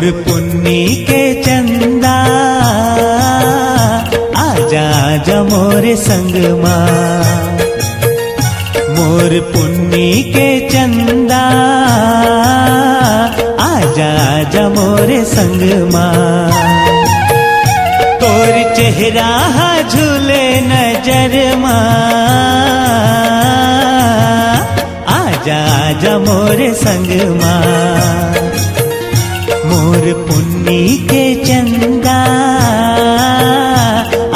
मोर पुन्नी के चंदा आजा आजा मोरे संग माँ। मोर पुन्नी के चंदा आजा आजा मोरे संग माँ। तोर चेहरा झूले नजर माँ आजा आजा मोरे संग माँ। मोर पुन्नी के चंदा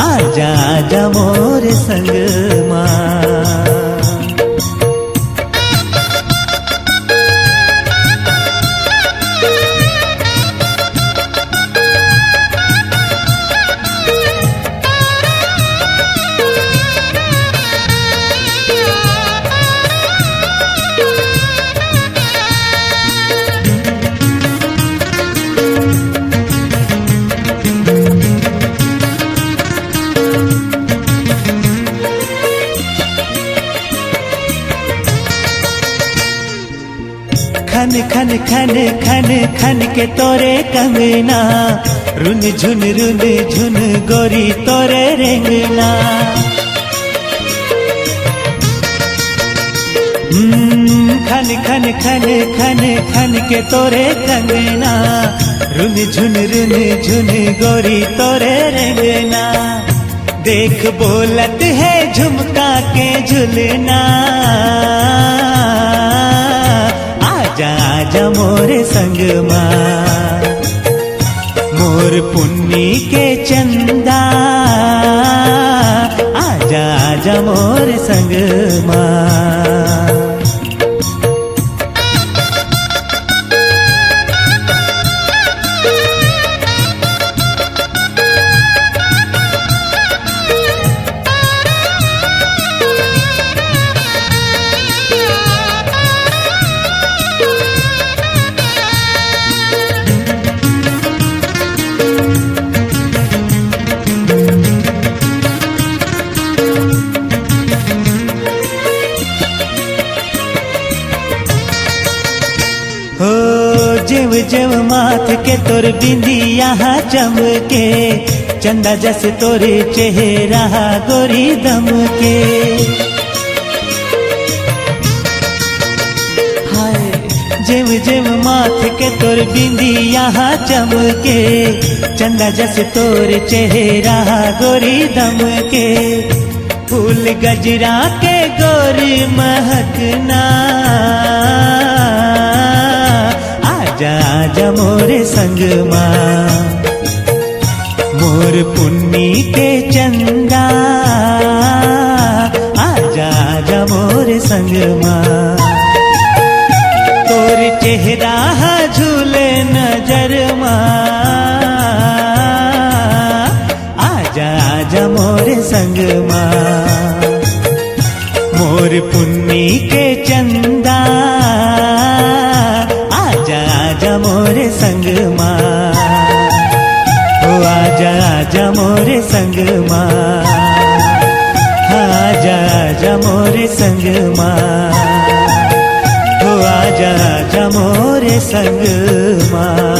आजा आजा मोरे संग माँ। खन खन खन खन खन के तोरे कंगना रुन झुन गोरी तोरे रेंगना। खन खन खन खन खन के तोरे कंगना रुन झुन गोरी तोरे रेंगना। देख बोलत है झुमका के झुलना आजा आजा मोरे संग माँ। मोर पुन्नी के चंदा आजा आजा मोरे संग माँ। जेव जेव माथ के तोर बिंदिया चमके चंदा जस तोरे चेहरा गोरी दम के। हाय जेव जेव माथ के तोर बिंदिया चमके चंदा जस तोरे चेहरा गोरी दम के। फूल गजरा के गोरी महकना आजा आजा मोरे संग माँ। मोर पुन्नी के चंदा आजा आजा मोरे संग माँ। तोर चेहरा झूले नजर माँ आजा आजा मोरे संग माँ। मोर पुन्नी के चंदा आजा आजा मोरे संग माँ। ओ आजा आजा मोरे संग माँ। आजा आजा मोरे संग माँ। ओ आजा आजा मोरे संग माँ।